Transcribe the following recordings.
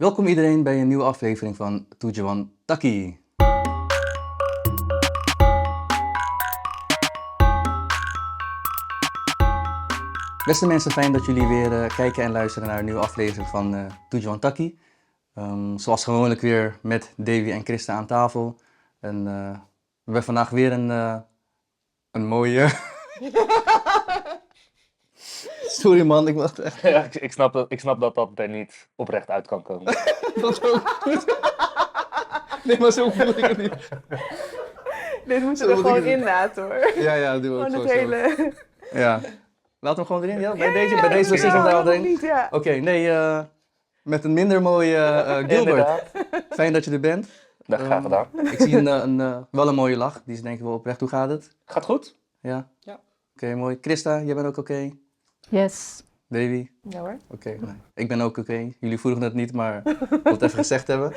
Welkom iedereen bij een nieuwe aflevering van Tujuan Taki. Beste mensen, fijn dat jullie weer kijken en luisteren naar een nieuwe aflevering van Tujuan Taki. Zoals gewoonlijk weer met Davy en Christa aan tafel. En we hebben vandaag weer een mooie... Sorry man, ik wacht echt. Ja, ik snap dat er niet oprecht uit kan komen. Dat ook goed. Nee, maar zo voel ik het niet. Dit moeten Zo we moet ik gewoon het- inlaten hoor. Ja, doe ook Gewoon zo. het hele... Ja. Laten we gewoon erin, ja? Bij Ja, deze ja, beslissing ja, daar waarom erin. niet, ja. Oké, nee, met een minder mooie Gilbert. Inderdaad. Fijn dat je er bent. Dat graag gedaan. Ik zie wel een mooie lach, die is denk ik wel oprecht. Hoe gaat het? Gaat goed? Ja? Ja. Oké, mooi. Christa, jij bent ook oké? Yes. Davy? Ja hoor. Oké, nee. Ik ben ook oké. Jullie vroegen het niet, maar ik wil het even gezegd hebben.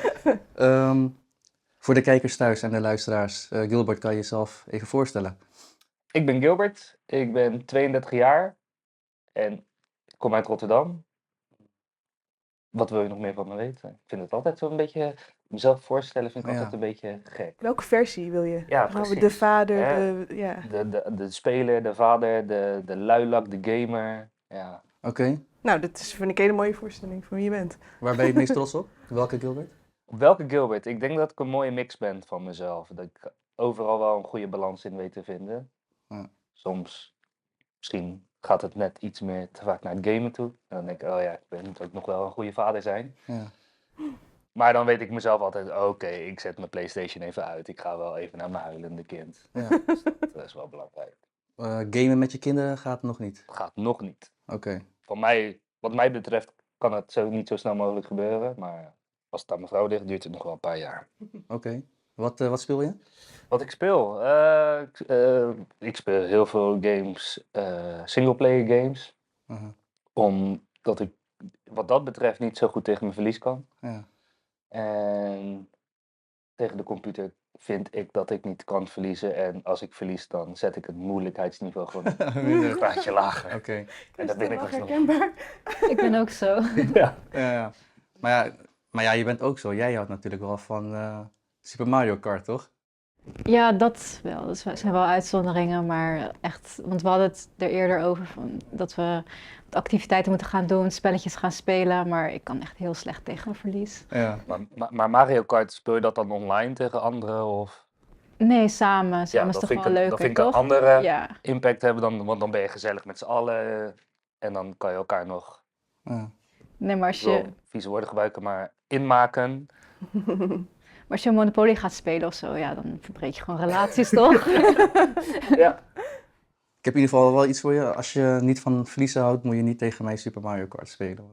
Voor de kijkers thuis en de luisteraars, Gilbert, kan je jezelf even voorstellen? Ik ben Gilbert, ik ben 32 jaar en ik kom uit Rotterdam. Wat wil je nog meer van me weten? Ik vind het altijd zo'n beetje, mezelf voorstellen vind ik Ja. altijd een beetje gek. Welke versie wil je? Ja, Gaan we precies. de vader, Hè? ja. De speler, de vader, de luilak, de gamer. Ja. Oké. Nou, vind ik een hele mooie voorstelling van wie je bent. Waar ben je het meest trots op? Welke Gilbert? Op welke Gilbert? Ik denk dat ik een mooie mix ben van mezelf. Dat ik overal wel een goede balans in weet te vinden. Ja. Soms, misschien gaat het net iets meer te vaak naar het gamen toe. En dan denk ik, oh ja, ik moet ook nog wel een goede vader zijn. Ja. Maar dan weet ik mezelf altijd, oké, ik zet mijn PlayStation even uit. Ik ga wel even naar mijn huilende kind. Ja. Dat is wel belangrijk. Gamen met je kinderen gaat nog niet. Het gaat nog niet. Oké. Van mij, wat mij betreft, kan het niet zo snel mogelijk gebeuren. Maar als het aan mijn vrouw ligt, duurt het nog wel een paar jaar. Oké. Wat speel je? Wat ik speel? Ik speel heel veel games, singleplayer games. Aha. Omdat ik wat dat betreft niet zo goed tegen mijn verlies kan. Ja. En tegen de computer vind ik dat ik niet kan verliezen. En als ik verlies, dan zet ik het moeilijkheidsniveau gewoon een graadje lager. Oké. En dat ben ik wel alsnog. herkenbaar. Ik ben ook zo. Ja. Ja. Maar ja, je bent ook zo. Jij houdt natuurlijk wel van Super Mario Kart, toch? Ja, dat wel. Dat zijn wel uitzonderingen, maar echt, want we hadden het er eerder over van dat we activiteiten moeten gaan doen, spelletjes gaan spelen, maar ik kan echt heel slecht tegen een verlies. Ja. Maar Mario Kart, speel je dat dan online tegen anderen? Of? Nee, samen is dat toch vind wel ik, leuker, dat vind ik toch? een andere Ja. impact hebben, want dan ben je gezellig met z'n allen. En dan kan je elkaar nog, Ja. Nee, maar als ik wil je, vieze woorden gebruiken, maar inmaken. maar als je Monopoly gaat spelen of zo, ja, dan verbreek je gewoon relaties, toch? Ja. Ik heb in ieder geval wel iets voor je. Als je niet van verliezen houdt, moet je niet tegen mij Super Mario Kart spelen.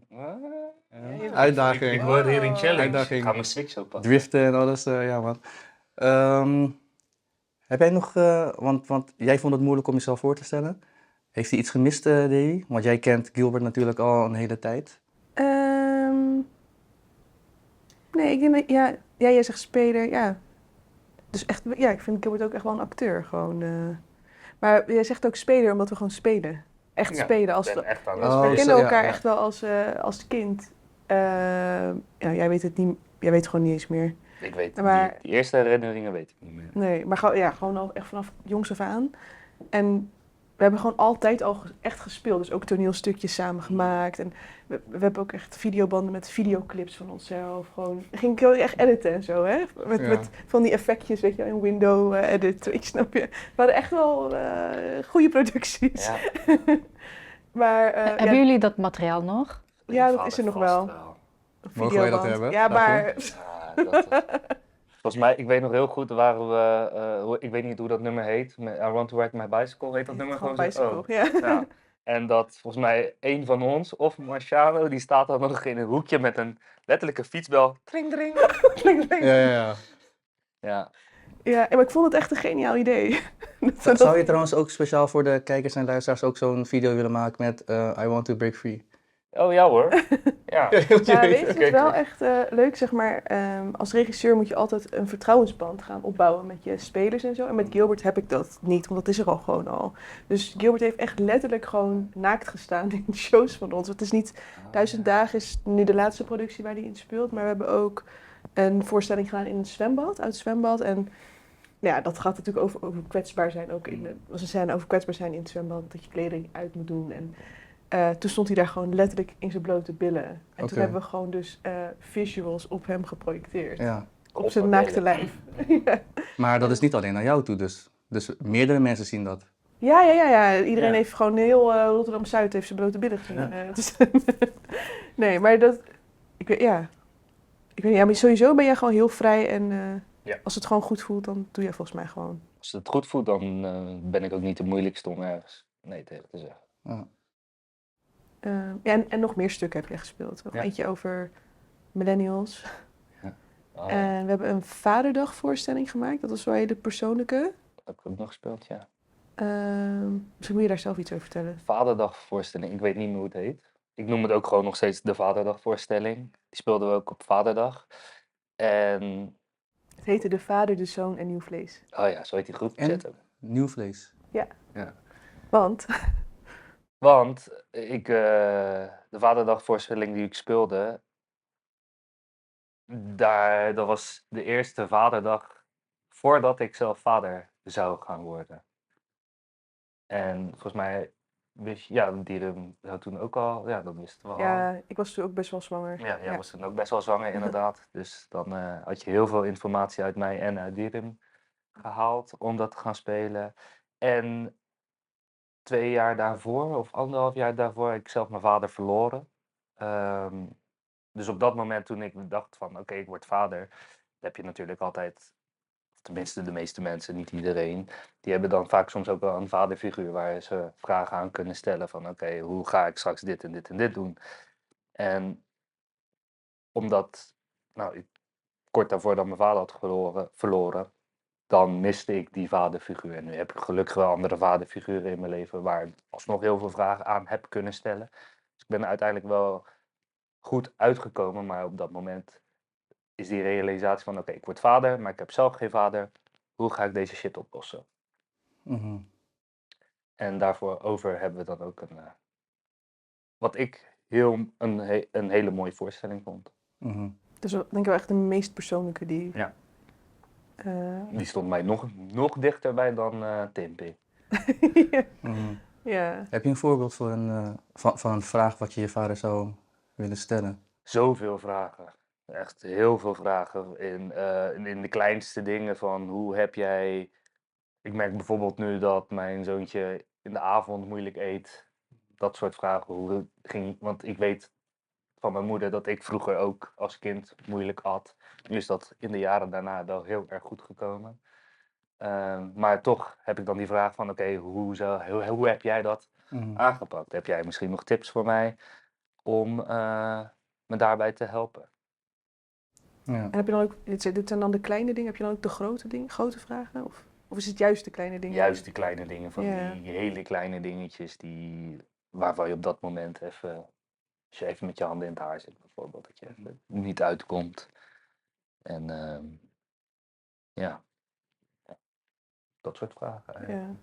Uitdaging. Ik word hier in challenge. Uitdaging. Ik ga mijn Switch open. Driften en alles, ja man. Heb jij nog, want jij vond het moeilijk om jezelf voor te stellen. Heeft hij iets gemist, Davy? Want jij kent Gilbert natuurlijk al een hele tijd. Nee, ik denk dat, ja, jij zegt speler, ja. Dus echt, ja, ik vind Gilbert ook echt wel een acteur, gewoon. Maar jij zegt ook speler, omdat we gewoon spelen. Echt Ja, spelen. Als Ik ben we, echt aan Oh, het we zo, kennen ja, elkaar ja. echt wel als kind. Ja, jij weet het niet, jij weet het gewoon niet eens meer. Ik weet Maar- die eerste herinneringen weet ik niet meer. Nee, maar gewoon al echt vanaf jongs af aan. En we hebben gewoon altijd al echt gespeeld. Dus ook toneelstukjes samen gemaakt. En we hebben ook echt videobanden met videoclips van onszelf. Gewoon, ging ik heel echt editen en zo, hè? Met, Ja. met van die effectjes, weet je wel, in window edit, weet je, snap je? We hadden echt wel goede producties. Ja, Maar Hebben jullie dat materiaal nog? ja, dat is er nog vast wel. Mogen wij dat videoband. hebben? Ja, maar Ja, volgens mij, ik weet nog heel goed, waren we, ik weet niet hoe dat nummer heet, I Want to Ride My Bicycle, heet dat nummer gewoon gewoon zo? bicycle, ja. Ja. En dat volgens mij een van ons, of Marciano, die staat dan nog in een hoekje met een letterlijke fietsbel. Tring, tring. Ja. Ja, Ja, maar ik vond het echt een geniaal idee. Zou je trouwens ook speciaal voor de kijkers en luisteraars ook zo'n video willen maken met I Want to Break Free? Oh ja hoor. Ja. Ja, weet je, het is wel echt leuk, zeg maar. Als regisseur moet je altijd een vertrouwensband gaan opbouwen met je spelers en zo. En met Gilbert heb ik dat niet, want dat is er al gewoon al. Dus Gilbert heeft echt letterlijk gewoon naakt gestaan in de shows van ons. Het is niet 1000 dagen is nu de laatste productie waar hij in speelt. Maar we hebben ook een voorstelling gedaan in een zwembad, uit het zwembad. En ja, dat gaat natuurlijk over kwetsbaar zijn. Ook was een scène over kwetsbaar zijn in het zwembad, dat je kleding uit moet doen. En toen stond hij daar gewoon letterlijk in zijn blote billen. En Oké. toen hebben we gewoon dus visuals op hem geprojecteerd. Ja. Op zijn naakte lijf. Ja. Maar dat is niet alleen naar jou toe dus. Dus meerdere mensen zien dat. Ja. Iedereen Ja. heeft gewoon heel Rotterdam-Zuid heeft zijn blote billen gezien. Dus- nee, maar dat... Ik weet, ja. Ik weet niet, ja, maar sowieso ben jij gewoon heel vrij. En Ja. als het gewoon goed voelt, dan doe je volgens mij gewoon. Als het goed voelt, dan ben ik ook niet de moeilijkste om ergens nee tegen te zeggen. Ja. Ja, en nog meer stukken heb je gespeeld. Nog Ja. eentje over millennials. Oh, En we hebben een vaderdagvoorstelling gemaakt. Dat was wel een hele persoonlijke. dat heb ik ook nog gespeeld, ja. Misschien moet je daar zelf iets over vertellen. Vaderdagvoorstelling, ik weet niet meer hoe het heet. Ik noem het ook gewoon nog steeds de Vaderdagvoorstelling. Die speelden we ook op Vaderdag. En, Het heette De Vader, de Zoon en Nieuw Vlees. oh ja, zo heet die groep. En? Zet ook. Nieuw vlees. Want, Want de Vaderdagvoorstelling die ik speelde, dat was de eerste Vaderdag voordat ik zelf vader zou gaan worden. En volgens mij wist Dierum had toen ook al, ja, dat wisten we al. ja, ik was toen ook best wel zwanger. Ja, jij was toen ook best wel zwanger inderdaad. Dus dan had je heel veel informatie uit mij en uit Dierum gehaald om dat te gaan spelen. En 2 jaar daarvoor, of 1,5 jaar daarvoor, heb ik zelf mijn vader verloren. Dus op dat moment toen ik dacht van oké, ik word vader, heb je natuurlijk altijd, tenminste de meeste mensen, niet iedereen, die hebben dan vaak soms ook wel een vaderfiguur waar ze vragen aan kunnen stellen van oké, hoe ga ik straks dit en dit en dit doen? En omdat, ik kort daarvoor dan mijn vader had verloren, dan miste ik die vaderfiguur. En nu heb ik gelukkig wel andere vaderfiguren in mijn leven waar ik alsnog heel veel vragen aan heb kunnen stellen. Dus ik ben er uiteindelijk wel goed uitgekomen, maar op dat moment is die realisatie van oké, ik word vader, maar ik heb zelf geen vader. Hoe ga ik deze shit oplossen? Mhm. En daarvoor over hebben we dan ook wat ik een hele mooie voorstelling vond. Mhm. Dus denk ik wel echt de meest persoonlijke die... Ja. eh, Die stond mij nog dichterbij dan Timpy. ja. Mhm. Ja. Heb je een voorbeeld voor van een vraag wat je je vader zou willen stellen? Zoveel vragen. Echt heel veel vragen. In de kleinste dingen van hoe heb jij... Ik merk bijvoorbeeld nu dat mijn zoontje in de avond moeilijk eet. Dat soort vragen. Hoe het ging, want ik weet van mijn moeder dat ik vroeger ook als kind moeilijk at. Nu is dat in de jaren daarna wel heel erg goed gekomen. Maar toch heb ik dan die vraag van oké, hoe heb jij dat Mhm. aangepakt? Heb jij misschien nog tips voor mij om me daarbij te helpen? Ja. En heb je dan ook... Dit zijn dan de kleine dingen. Heb je dan ook de grote dingen, grote vragen? Of is het juist de kleine dingen? Juist die kleine dingen, van Ja. die hele kleine dingetjes waarvan je op dat moment even, als je even met je handen in het haar zit bijvoorbeeld, dat je even niet uitkomt. En ja, dat soort vragen eigenlijk. Ja.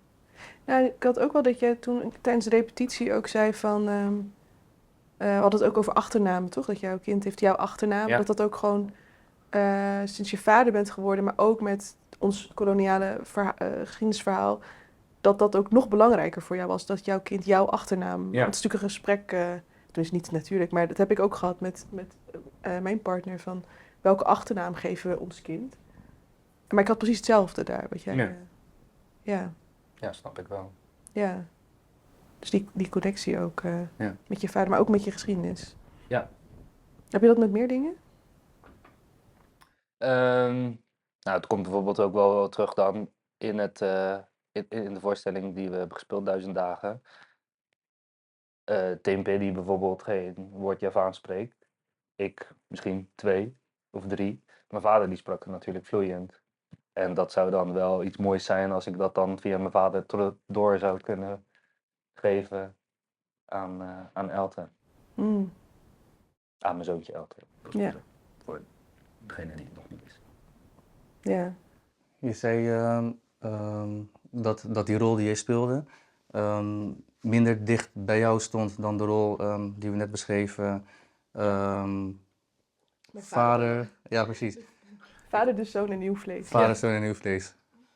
Nou, ik had ook wel dat jij toen tijdens de repetitie ook zei van... we hadden het ook over achternamen, toch? Dat jouw kind heeft jouw achternaam. Ja. Dat ook gewoon sinds je vader bent geworden, maar ook met ons koloniale geschiedenisverhaal, dat ook nog belangrijker voor jou was, dat jouw kind jouw achternaam... Ja. Want het is natuurlijk een gesprek, tenminste niet natuurlijk, maar dat heb ik ook gehad met mijn partner, van welke achternaam geven we ons kind? Maar ik had precies hetzelfde daar, wat jij... Ja. Ja, Ja, snap ik wel. ja. Dus die connectie ook Ja. met je vader, maar ook met je geschiedenis. Ja. Heb je dat met meer dingen? Het komt bijvoorbeeld ook wel terug dan in in de voorstelling die we hebben gespeeld, 1000 dagen. Tempe die bijvoorbeeld geen woord Javaans spreekt. Ik misschien 2 of 3. Mijn vader die sprak het natuurlijk vloeiend. En dat zou dan wel iets moois zijn als ik dat dan via mijn vader door zou kunnen geven aan Elton. Mm. Aan mijn zoontje Elke. Ja. Voor degene die het nog niet is. Ja. Je zei dat die rol die je speelde minder dicht bij jou stond dan de rol die we net beschreven. Mijn Vader, ja precies. Vader, de zoon en nieuw vlees. Vader, zoon en nieuw vlees.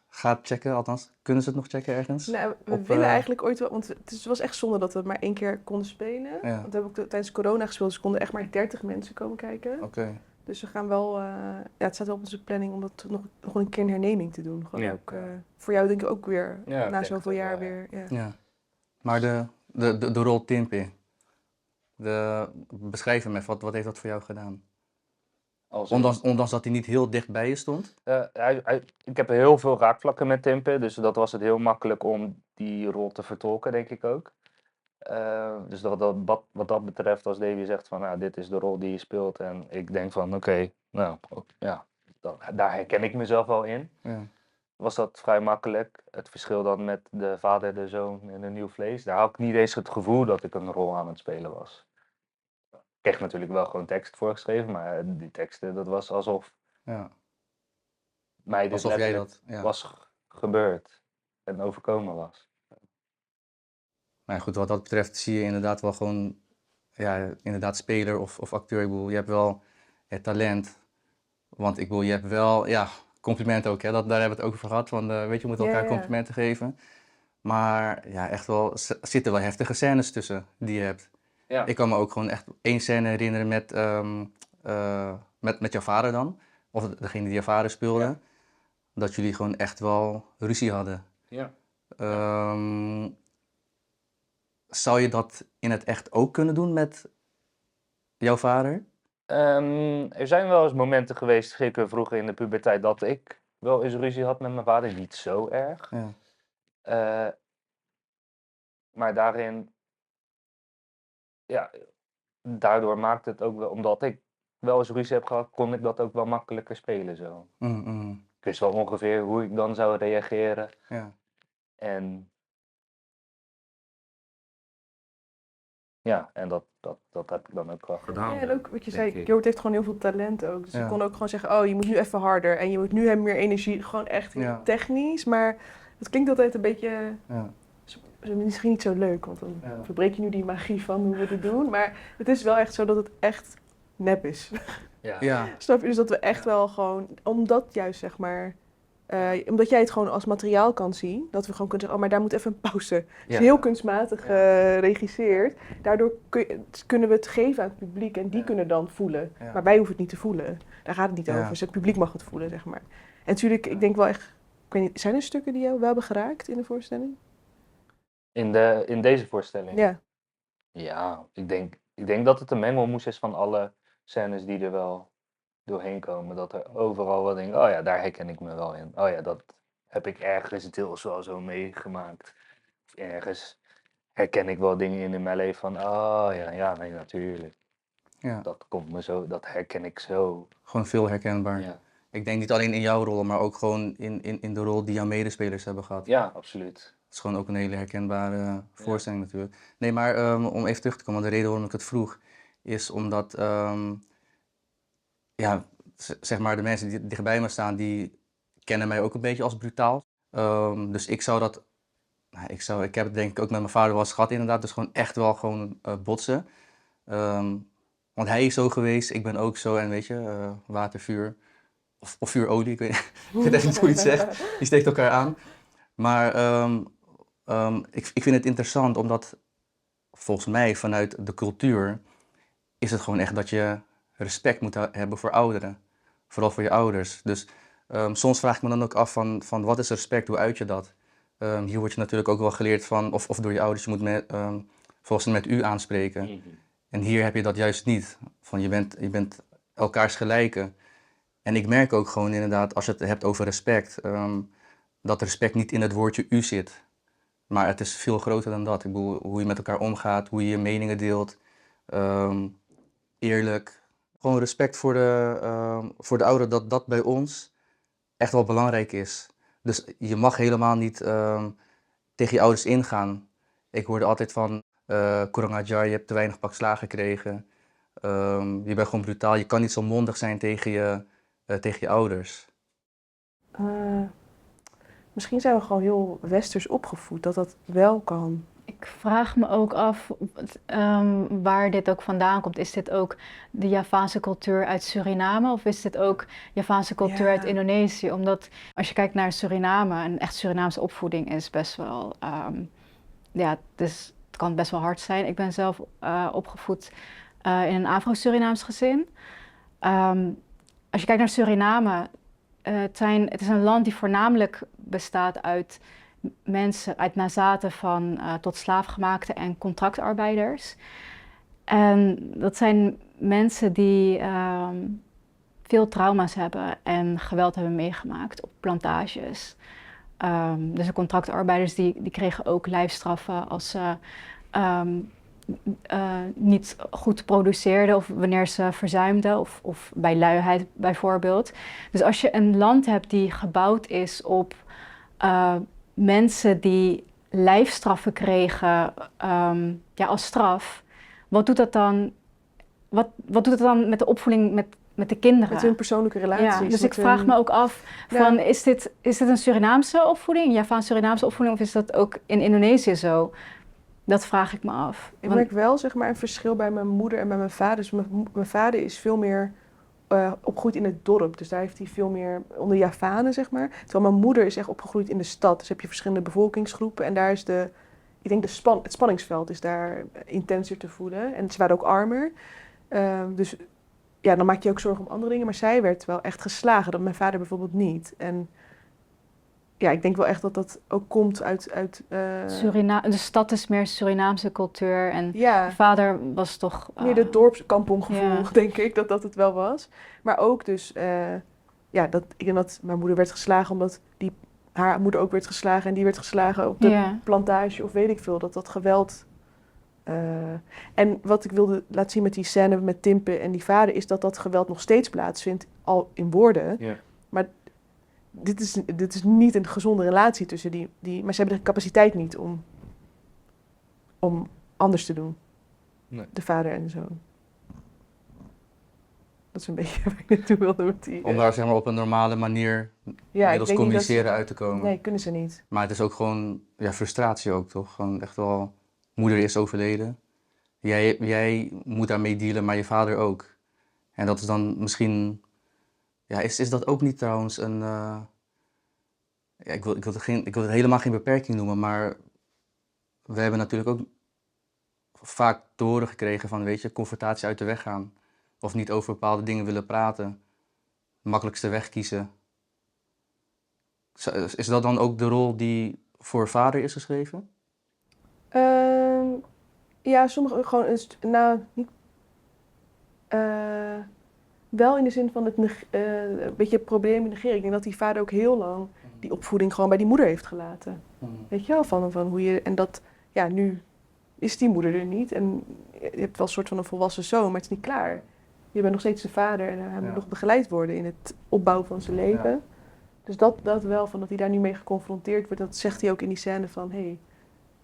Ga checken, althans. Kunnen ze het nog checken ergens? Nou, we Op, willen eigenlijk ooit wel, want het was echt zonde dat we maar 1 keer konden spelen. Ja. Want we hebben ook tijdens corona gespeeld, dus konden echt maar 30 mensen komen kijken. Oké. Dus we gaan wel, het staat wel op onze planning om dat nog een keer een herneming te doen. Gewoon Ja. ook, voor jou denk ik ook weer, Ja, ik na denk zoveel het jaar wel, ja. weer. Ja. Ja. Maar de rol Timpy, beschrijf hem even, wat heeft dat voor jou gedaan? Ondanks dat hij niet heel dicht bij je stond? Ik heb heel veel raakvlakken met Timpe, dus dat was het heel makkelijk om die rol te vertolken, denk ik ook. Dus wat dat betreft, als Davy zegt van, nou, dit is de rol die je speelt, en ik denk van, oké, nou, ja, daar herken ik mezelf wel in. Ja. Was dat vrij makkelijk. Het verschil dan met de vader, de zoon en een nieuw vlees, daar had ik niet eens het gevoel dat ik een rol aan het spelen was. Ik kreeg natuurlijk wel gewoon tekst voorgeschreven, maar die teksten, dat was alsof Ja. mij dit Alsof jij letterlijk dat... Ja. was gebeurd en overkomen was. Nou ja, goed, wat dat betreft zie je inderdaad wel gewoon, ja, inderdaad speler of acteur. Ik bedoel, je hebt wel het talent. Want ik bedoel, je hebt wel, ja, complimenten ook, hè. Daar hebben we het ook over gehad, van, weet je, we moeten elkaar Ja, ja. complimenten geven. Maar ja, echt wel, zitten wel heftige scènes tussen die je hebt. Ja. Ik kan me ook gewoon echt één scène herinneren met jouw vader dan. Of degene die jouw vader speelde. Ja. Dat jullie gewoon echt wel ruzie hadden. Ja. Zou je dat in het echt ook kunnen doen met jouw vader? Er zijn wel eens momenten geweest, zeker vroeger in de puberteit, dat ik wel eens ruzie had met mijn vader. Niet zo erg. Ja. Maar daarin, ja, daardoor maakt het ook wel, omdat ik wel eens ruzie heb gehad, kon ik dat ook wel makkelijker spelen zo. Ik wist wel ongeveer hoe ik dan zou reageren. Ja. En ja, en dat heb ik dan ook wel gedaan. Ja, en ook wat je denk zei, ik. Jort heeft gewoon heel veel talent ook. Dus Ja. je kon ook gewoon zeggen, oh, je moet nu even harder en je moet nu meer energie. Gewoon echt heel Ja. technisch, maar het klinkt altijd een beetje, Ja. misschien niet zo leuk, want dan Ja. verbreek je nu die magie van hoe we het doen. Maar het is wel echt zo dat het echt nep is. Ja. Snap je? Dus dat we echt wel gewoon, omdat juist zeg maar, omdat jij het gewoon als materiaal kan zien, dat we gewoon kunnen zeggen, oh, maar daar moet even een pauze. Het is Ja. heel kunstmatig geregisseerd. Daardoor kunnen we het geven aan het publiek en die kunnen dan voelen. Ja. Maar wij hoeven het niet te voelen. Daar gaat het niet Ja. over. Dus het publiek mag het voelen, zeg maar. En natuurlijk, ik denk wel echt, ik weet niet, zijn er stukken die jou wel hebben geraakt in de voorstelling? In deze voorstelling? Ja. Ja, ik denk dat het een mengelmoes is van alle scènes die er wel doorheen komen. Dat er overal wat denk, oh ja, daar herken ik me wel in. Oh ja, dat heb ik ergens deels wel zo meegemaakt. Of ergens herken ik wel dingen in mijn leven van, oh ja, nee, natuurlijk. Ja. Dat komt me zo, dat herken ik zo. Gewoon veel herkenbaar. Ja, Ik denk niet alleen in jouw rol, maar ook gewoon in de rol die jouw medespelers hebben gehad. ja, absoluut. Het is gewoon ook een hele herkenbare voorstelling natuurlijk. Nee, maar om even terug te komen, de reden waarom ik het vroeg, is omdat, ja, zeg maar de mensen die dichtbij me staan, die kennen mij ook een beetje als brutaal. Dus ik zou dat, nou, ik heb het denk ik ook met mijn vader wel eens gehad inderdaad, dus gewoon echt wel gewoon botsen. Want hij is zo geweest, ik ben ook zo en weet je, water, vuur, of vuur, olie, ik weet echt niet hoe je het zegt, die steekt elkaar aan. Maar ik vind het interessant omdat volgens mij vanuit de cultuur is het gewoon echt dat je respect moet hebben voor ouderen. Vooral voor je ouders. Dus soms vraag ik me dan ook af van wat is respect, hoe uit je dat? Hier word je natuurlijk ook wel geleerd van, of door je ouders, je moet volgens met u aanspreken. En hier heb je dat juist niet. Van je bent elkaars gelijken. En ik merk ook gewoon inderdaad, als je het hebt over respect, dat respect niet in het woordje u zit. Maar het is veel groter dan dat. Ik bedoel, hoe je met elkaar omgaat, hoe je je meningen deelt. Eerlijk. Gewoon respect voor de ouderen, dat bij ons echt wel belangrijk is. Dus je mag helemaal niet tegen je ouders ingaan. Ik hoorde altijd van, Kurangajar, je hebt te weinig pak slaag gekregen. Je bent gewoon brutaal, je kan niet zo mondig zijn tegen je ouders. Eh, Misschien zijn we gewoon heel westers opgevoed, dat dat wel kan. Ik vraag me ook af waar dit ook vandaan komt. Is dit ook de Javaanse cultuur uit Suriname of is dit ook Javaanse cultuur Ja. uit Indonesië? Omdat als je kijkt naar Suriname, een echt Surinaamse opvoeding is best wel, dus het kan best wel hard zijn. Ik ben zelf opgevoed in een Afro-Surinaams gezin. Als je kijkt naar Suriname, het is een land die voornamelijk bestaat uit mensen, uit nazaten van tot slaafgemaakte en contractarbeiders. En dat zijn mensen die veel trauma's hebben en geweld hebben meegemaakt op plantages. Dus de contractarbeiders die kregen ook lijfstraffen als ze niet goed produceerden of wanneer ze verzuimden of bij luiheid bijvoorbeeld. Dus als je een land hebt die gebouwd is op mensen die lijfstraffen kregen als straf, wat doet dat dan? Wat doet het dan met de opvoeding met de kinderen? Met hun persoonlijke relaties. Ja, dus met ik vraag hun- me ook af, Ja. van, is dit een Surinaamse opvoeding, een Javaans-Surinaamse opvoeding, of is dat ook in Indonesië zo? Dat vraag ik me af. Ik Want- merk wel zeg maar, een verschil bij mijn moeder en bij mijn vader. Dus mijn vader is veel meer opgegroeid in het dorp. Dus daar heeft hij veel meer onder Javanen, zeg maar. Terwijl mijn moeder is echt opgegroeid in de stad. Dus heb je verschillende bevolkingsgroepen. En daar is ik denk het spanningsveld is daar intenser te voelen. En ze waren ook armer. Dus ja, dan maak je ook zorgen om andere dingen. Maar zij werd wel echt geslagen. Dat mijn vader bijvoorbeeld niet. En ja, ik denk wel echt dat dat ook komt uit de stad is meer Surinaamse cultuur en ja. mijn vader was toch... Meer het dorpskampongevoel, ja. denk ik, dat het wel was. Maar ook dus, ik denk dat mijn moeder werd geslagen omdat haar moeder ook werd geslagen en die werd geslagen op de Ja. plantage of weet ik veel. Dat geweld... en wat ik wilde laten zien met die scène met Timpe en die vader, is dat geweld nog steeds plaatsvindt, al in woorden. Ja. Maar dit is niet een gezonde relatie tussen die... Maar ze hebben de capaciteit niet om anders te doen. Nee. De vader en de zoon. Dat is een beetje waar ik naartoe wilde met die... Om daar zeg maar op een normale manier ja, middels communiceren uit te komen. Nee, kunnen ze niet. Maar het is ook gewoon frustratie ook, toch? Gewoon echt wel, moeder is overleden. Jij moet daarmee dealen, maar je vader ook. En dat is dan misschien... Ja, is dat ook niet trouwens een... ik wil het helemaal geen beperking noemen, maar we hebben natuurlijk ook vaak te horen gekregen van, weet je, confrontatie uit de weg gaan. Of niet over bepaalde dingen willen praten. Makkelijkste weg kiezen. Is dat dan ook de rol die voor vader is geschreven? Ja, sommige gewoon... niet... wel in de zin van een beetje het probleem negeren. Ik denk dat die vader ook heel lang die opvoeding gewoon bij die moeder heeft gelaten. Weet je wel, van hoe je... En dat, ja, nu is die moeder er niet. En je hebt wel een soort van een volwassen zoon, maar het is niet klaar. Je bent nog steeds zijn vader en hij moet nog begeleid worden in het opbouwen van zijn leven. Ja. Dus dat wel, van dat hij daar nu mee geconfronteerd wordt, dat zegt hij ook in die scène van... Hé,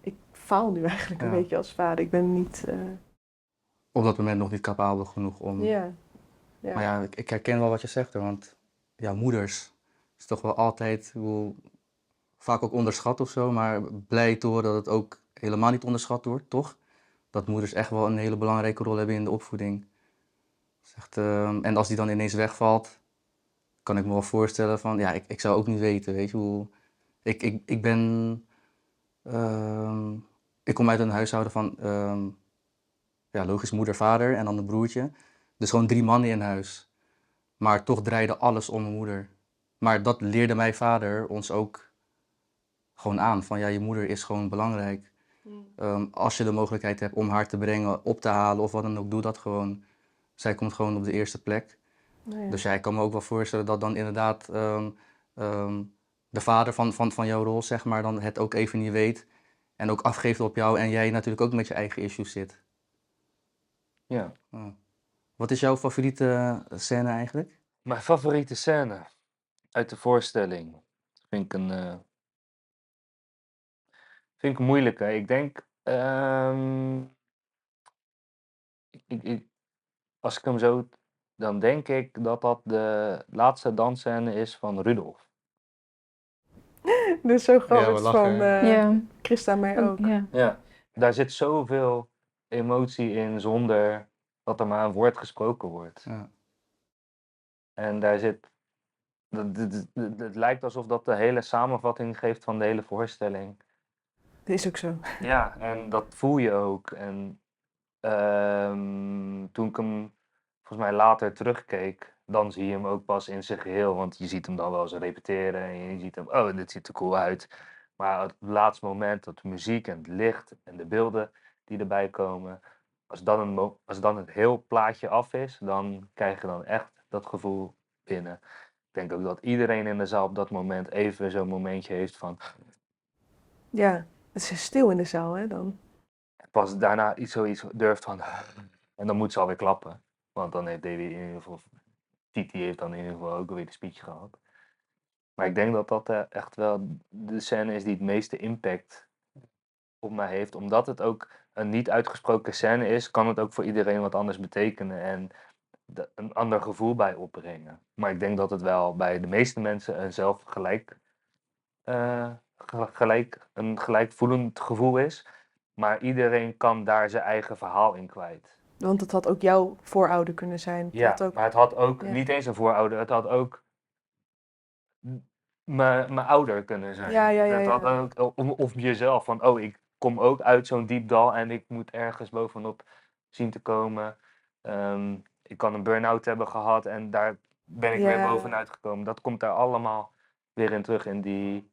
ik faal nu eigenlijk een beetje als vader. Ik ben niet... Op dat moment nog niet capabel genoeg om... Ja. Maar ja, ik herken wel wat je zegt, hoor, want ja, moeders is toch wel altijd, vaak ook onderschat of zo, maar blij te horen dat het ook helemaal niet onderschat wordt, toch? Dat moeders echt wel een hele belangrijke rol hebben in de opvoeding. Zegt, en als die dan ineens wegvalt, kan ik me wel voorstellen van, ja, ik zou ook niet weten, weet je hoe... Ik ben... ik kom uit een huishouden van, logisch moeder, vader en dan een broertje. Dus gewoon 3 mannen in huis. Maar toch draaide alles om mijn moeder. Maar dat leerde mijn vader ons ook gewoon aan. Van ja, je moeder is gewoon belangrijk. Als je de mogelijkheid hebt om haar te brengen, op te halen of wat dan ook, doe dat gewoon. Zij komt gewoon op de eerste plek. Nou ja. Dus ja, ik kan me ook wel voorstellen dat dan inderdaad de vader van jouw rol, zeg maar, dan het ook even niet weet. En ook afgeeft op jou en jij natuurlijk ook met je eigen issues zit. Ja. Wat is jouw favoriete scène eigenlijk? Mijn favoriete scène uit de voorstelling vind ik een moeilijke. Ik denk Ehm, als ik hem zo... Dan denk ik dat dat de laatste dansscène is van Rudolf. Dus zo we groot lachen, van Ja. Christa en mij ook. Ja. Ja. Daar zit zoveel emotie in zonder dat er maar een woord gesproken wordt. Ja. En daar zit... Het lijkt alsof dat de hele samenvatting geeft van de hele voorstelling. Dat is ook zo. Ja, en dat voel je ook. En toen ik hem volgens mij later terugkeek, dan zie je hem ook pas in zijn geheel. Want je ziet hem dan wel eens repeteren en je ziet hem, oh, dit ziet er cool uit. Maar op het laatste moment, dat de muziek en het licht en de beelden die erbij komen, als dan het heel plaatje af is, dan krijg je dan echt dat gevoel binnen. Ik denk ook dat iedereen in de zaal op dat moment even zo'n momentje heeft van, Ja, het is stil in de zaal, hè, dan. pas daarna zoiets durft van, en dan moet ze alweer klappen. Want dan heeft Davy in ieder geval, Titi heeft dan in ieder geval ook alweer de speech gehad. Maar ik denk dat dat echt wel de scène is die het meeste impact op mij heeft. Omdat het ook een niet uitgesproken scène is, kan het ook voor iedereen wat anders betekenen en een ander gevoel bij opbrengen. Maar ik denk dat het wel bij de meeste mensen een gelijkvoelend gevoel is. Maar iedereen kan daar zijn eigen verhaal in kwijt. Want het had ook jouw voorouder kunnen zijn. Het Ja, had ook... maar het had ook ja. niet eens een voorouder, het had ook mijn ouder kunnen zijn. Ja, ja, ja, Het ja. had ook, of jezelf, van oh, ik kom ook uit zo'n diep dal en ik moet ergens bovenop zien te komen. Ik kan een burn-out hebben gehad en daar ben ik weer Ja. bovenuit gekomen. Dat komt daar allemaal weer in terug in die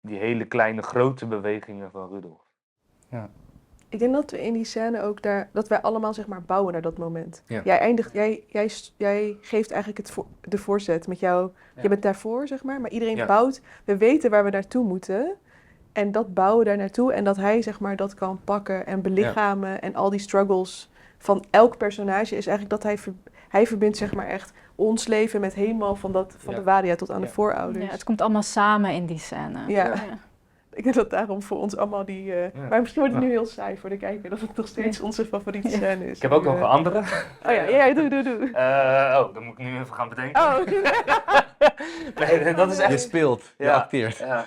hele kleine, grote bewegingen van Rudolf. Ja. Ik denk dat we in die scène ook dat wij allemaal zeg maar bouwen naar dat moment. Ja. Jij geeft eigenlijk de voorzet met jou. Ja. Je bent daarvoor, zeg maar iedereen Ja. bouwt. We weten waar we naartoe moeten. En dat bouwen daar naartoe. En dat hij zeg maar dat kan pakken en belichamen. En al die struggles van elk personage is eigenlijk dat hij verbindt zeg maar echt ons leven met helemaal van Ja. de Wadia tot aan de Ja. voorouders. Ja, het komt allemaal samen in die scène. Ja. Ja. Ik denk dat daarom voor ons allemaal die... Maar misschien wordt het nu heel saai voor de kijker. Dat het nog steeds onze favoriete scène is. Ik heb ook nog een andere. Oh ja, doe. Dan moet ik nu even gaan bedenken. Oh, Nee, dat is Je echt... speelt, je Ja. acteert. Ja.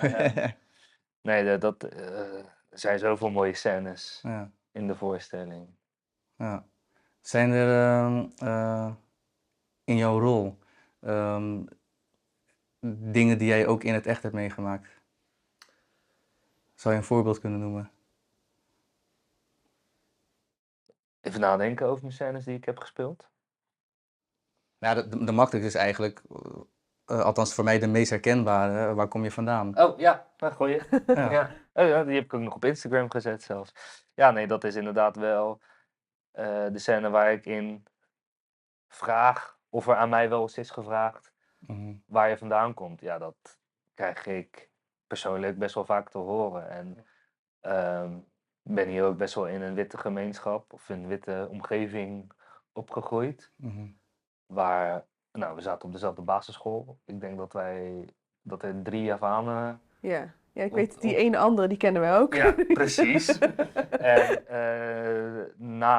Nee, er zijn zoveel mooie scènes Ja. in de voorstelling. Ja. Zijn er in jouw rol dingen die jij ook in het echt hebt meegemaakt? Zou je een voorbeeld kunnen noemen? Even nadenken over mijn scènes die ik heb gespeeld. Nou, de makkelijkste is eigenlijk, althans voor mij de meest herkenbare, waar kom je vandaan? Oh ja, nou, gooi je. Ja. Ja. Oh, ja, die heb ik ook nog op Instagram gezet zelfs. Ja, nee, dat is inderdaad wel de scène waar ik in vraag, of er aan mij wel eens is gevraagd, Mhm. waar je vandaan komt. Ja, dat krijg ik persoonlijk best wel vaak te horen. En ben hier ook best wel in een witte gemeenschap of een witte omgeving opgegroeid. Mhm. Waar, nou, we zaten op dezelfde basisschool. Ik denk dat er 3 Javanen... ja, ik weet, die ene andere, die kennen wij ook. Ja, precies. En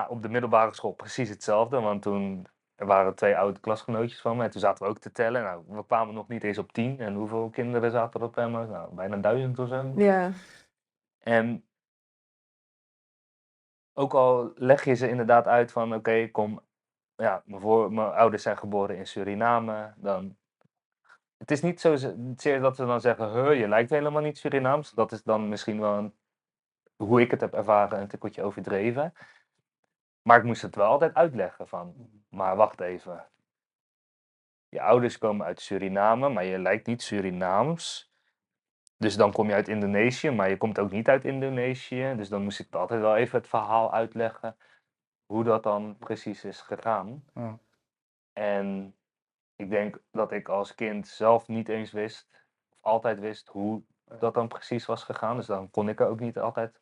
op de middelbare school precies hetzelfde, want toen er waren 2 oude klasgenootjes van me en toen zaten we ook te tellen. Nou, we kwamen nog niet eens op 10 en hoeveel kinderen zaten er op Emmaus? Nou, bijna 1000 of zo. Ja, En ook al leg je ze inderdaad uit van oké, kom, ja, mijn ouders zijn geboren in Suriname, dan... Het is niet zozeer dat ze dan zeggen, je lijkt helemaal niet Surinaams. Dat is dan misschien wel hoe ik het heb ervaren, een tikkeltje overdreven. Maar ik moest het wel altijd uitleggen van, maar wacht even. Je ouders komen uit Suriname, maar je lijkt niet Surinaams. Dus dan kom je uit Indonesië, maar je komt ook niet uit Indonesië. Dus dan moest ik altijd wel even het verhaal uitleggen, hoe dat dan precies is gegaan. Ja. En ik denk dat ik als kind zelf niet eens wist, of altijd wist, hoe dat dan precies was gegaan. Dus dan kon ik er ook niet altijd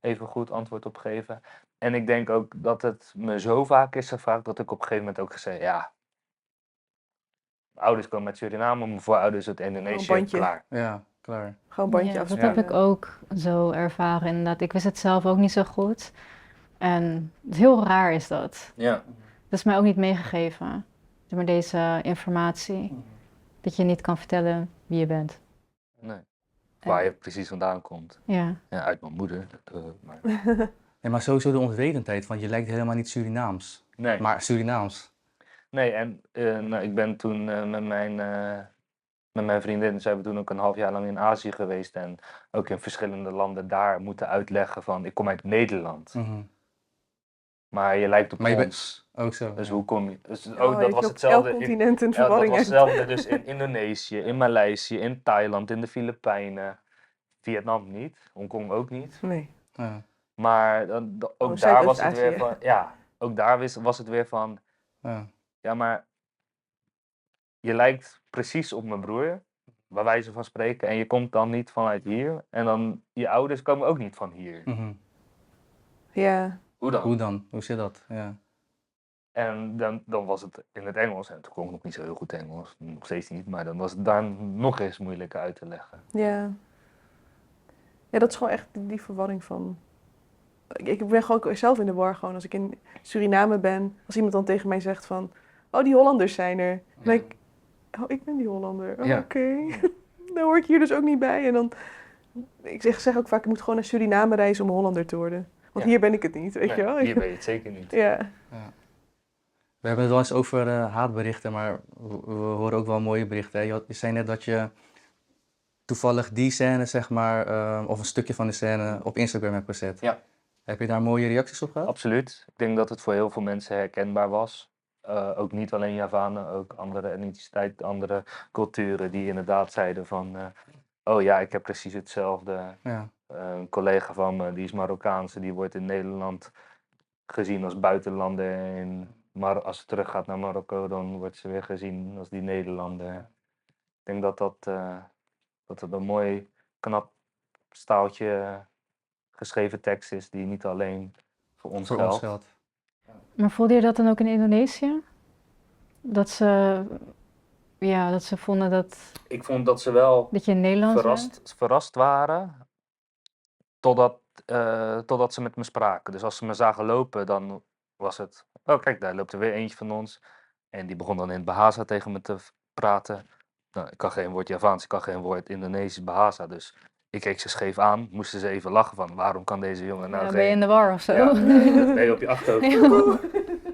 even goed antwoord op geven. En ik denk ook dat het me zo vaak is gevraagd dat ik op een gegeven moment ook gezegd, ja, mijn ouders komen uit Suriname, mijn voorouders uit Indonesië, bandje. klaar. Ja, klaar. Gewoon bandje Ja, dat afspelen. heb ik ook zo ervaren inderdaad. Ik wist het zelf ook niet zo goed. En heel raar is dat. Ja. Dat is mij ook niet meegegeven. Zeg maar deze informatie. Dat je niet kan vertellen wie je bent. Nee. Waar je precies vandaan komt. Ja. Ja, uit mijn moeder. Maar... Nee, maar sowieso de onwetendheid, want je lijkt helemaal niet Surinaams. Nee. Maar Surinaams. Nee, en nou, ik ben toen met mijn vriendin, zijn we toen ook een half jaar lang in Azië geweest. En ook in verschillende landen daar moeten uitleggen van, ik kom uit Nederland. Mhm. Maar je lijkt op Maar je bent- ons. Ook zo. Dus ja. hoe kom je? Dus Oh, ook je dat was loopt hetzelfde. elk continent in Ja, dat verwarring was uit. hetzelfde dus in Indonesië, in Maleisië, in Thailand, in de Filipijnen. Vietnam niet, Hongkong ook niet. Nee. Ja. Maar ook daar was het weer van, ja, ook daar was het weer van, Ja. ja, maar je lijkt precies op mijn broer, bij wijze van spreken, en je komt dan niet vanuit hier. En dan, je ouders komen ook niet van hier. Mhm. Ja. Hoe dan? Hoe dan? Hoe zit dat? Ja. En dan was het in het Engels, en toen kon ik nog niet zo heel goed Engels, nog steeds niet, maar dan was het daar nog eens moeilijker uit te leggen. Ja. Ja, dat is gewoon echt die verwarring van... Ik ben gewoon ook zelf in de war gewoon. Als ik in Suriname ben, als iemand dan tegen mij zegt van... Oh, die Hollanders zijn er. Dan denk ik... Oh, ik ben die Hollander. Oh, Ja. oké. Dan hoor ik hier dus ook niet bij. En dan... Ik zeg ook vaak, ik moet gewoon naar Suriname reizen om Hollander te worden. Want Ja. hier ben ik het niet, weet je wel? Hier ben je het zeker niet. Ja. We hebben het wel eens over haatberichten, maar we horen ook wel mooie berichten. Hè? Je zei net dat je toevallig die scène, zeg maar, of een stukje van de scène op Instagram hebt gezet. Ja. Heb je daar mooie reacties op gehad? Absoluut. Ik denk dat het voor heel veel mensen herkenbaar was. Ook niet alleen Javanen, ook andere etniciteiten, andere culturen die inderdaad zeiden van... oh ja, ik heb precies hetzelfde. Ja. Een collega van me, die is Marokkaanse, die wordt in Nederland gezien als buitenlander. Maar als ze teruggaat naar Marokko, dan wordt ze weer gezien als die Nederlander. Ik denk dat het een mooi, knap staaltje geschreven tekst is die niet alleen voor ons Voor geldt. ons geldt. Maar voelde je dat dan ook in Indonesië? Dat ze vonden dat Ik vond dat ze wel je in Nederland verrast waren totdat ze met me spraken. Dus als ze me zagen lopen, dan was het... Oh, kijk, daar loopt er weer eentje van ons. En die begon dan in het Bahasa tegen me te praten. Nou, ik kan geen woord Javaans, ik kan geen woord Indonesisch Bahasa. Dus ik keek ze scheef aan, moesten ze even lachen van... Waarom kan deze jongen nou Ja, geen... ben je in de war of zo? Ja, ben je op je achterhoofd.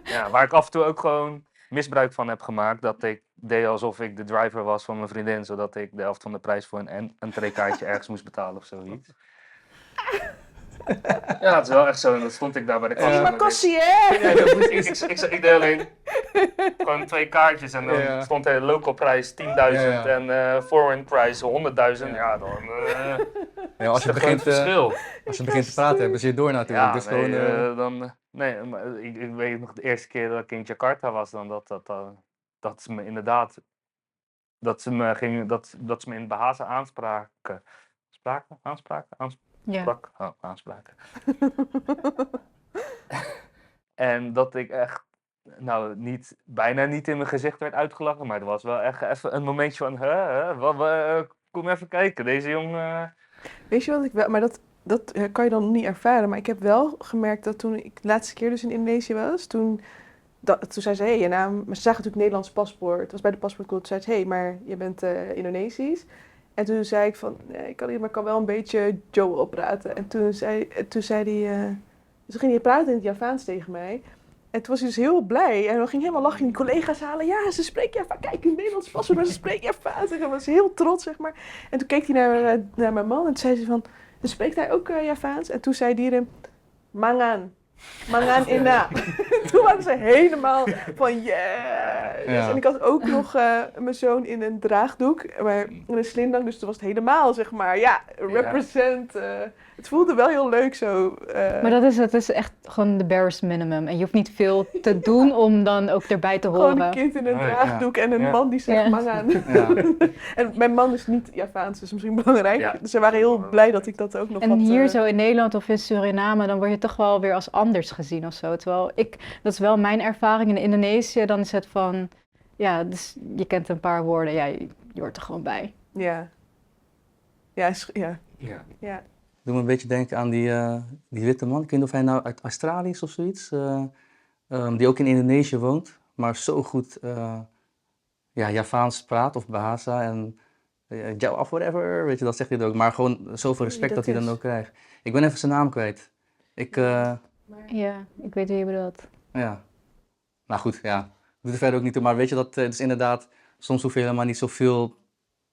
Ja, waar ik af en toe ook gewoon misbruik van heb gemaakt. Dat ik deed alsof ik de driver was van mijn vriendin. Zodat ik de helft van de prijs voor een entreekaartje ergens moest betalen of zoiets. Ja, het is wel echt zo. En dan stond ik daar bij de kassa. Maar Kossie, hè? Ja, ik deed alleen gewoon 2 kaartjes. En dan Ja. stond er local prijs 10.000 Ja. en foreign prijs 100.000. Ja. Ja, dan Ja, als, is je er gewoon begint, het verschil. als je begint te praten, hebben ze je door natuurlijk. Ja, Dus nee, gewoon, nee, maar ik weet nog de eerste keer dat ik in Jakarta was, dan dat ze me inderdaad, dat ze me in Bahasa aanspraken. Ja. Aanspraken. En dat ik echt, nou, bijna niet in mijn gezicht werd uitgelachen, maar het was wel echt even een momentje van, kom even kijken, deze jongen... Weet je wat ik wel... Maar dat kan je dan niet ervaren. Maar ik heb wel gemerkt dat toen ik de laatste keer dus in Indonesië was... Toen zei ze, hé, je naam... Maar ze zagen natuurlijk Nederlands paspoort. Het was bij de paspoortcode. Toen zei ze, hé, maar je bent Indonesisch. En toen zei ik van, nee, ik kan niet, maar ik kan wel een beetje Joe oppraten. En toen zei hij... Toen ging hij praten in het Javaans tegen mij. En toen was hij dus heel blij. En dan ging helemaal lachen. Die collega's halen. Ja, ze spreken Javaans. Kijk, een Nederlands paspoort, maar ze spreken Javaans. En hij was heel trots, zeg maar. En toen keek hij naar mijn man. En toen zei ze van, dan spreekt hij ook Javaans? En toen zei die Mangan. Mangan ina. Toen waren ze helemaal van yes. Ja. En ik had ook nog mijn zoon in een draagdoek, maar in een slindang, dus toen was het helemaal, zeg maar, ja, represent. Het voelde wel heel leuk zo. Maar dat is het is echt gewoon de barest minimum. En je hoeft niet veel te doen om dan ook erbij te Gewoon horen. een kind in een Ja. draagdoek en een Ja. man die zegt Ja. Mangan. Ja. En mijn man is niet Javaans, dus misschien belangrijk. Ja. Dus ze waren heel blij dat ik dat ook nog had. En hier zo in Nederland of in Suriname, dan word je toch wel weer als anders gezien of zo. Terwijl dat is wel mijn ervaring in Indonesië, dan is het van, ja, dus je kent een paar woorden, ja, je hoort er gewoon bij. Ja. Ja. Ja. Ja. Doe me een beetje denken aan die witte man. Ik weet niet of hij nou uit Australië is of zoiets. Die ook in Indonesië woont. Maar zo goed Javaans praat of Bahasa. En Jawa of whatever. Weet je, dat zegt hij dan ook. Maar gewoon zoveel Wie respect dat dat hij dan is? ook krijgt. Ik ben even zijn naam kwijt. Ja, ik weet wie je bedoelt. Ja. Nou goed, ja. Doet er verder ook niet toe. Maar weet je, dat het is inderdaad... Soms hoef je helemaal niet zoveel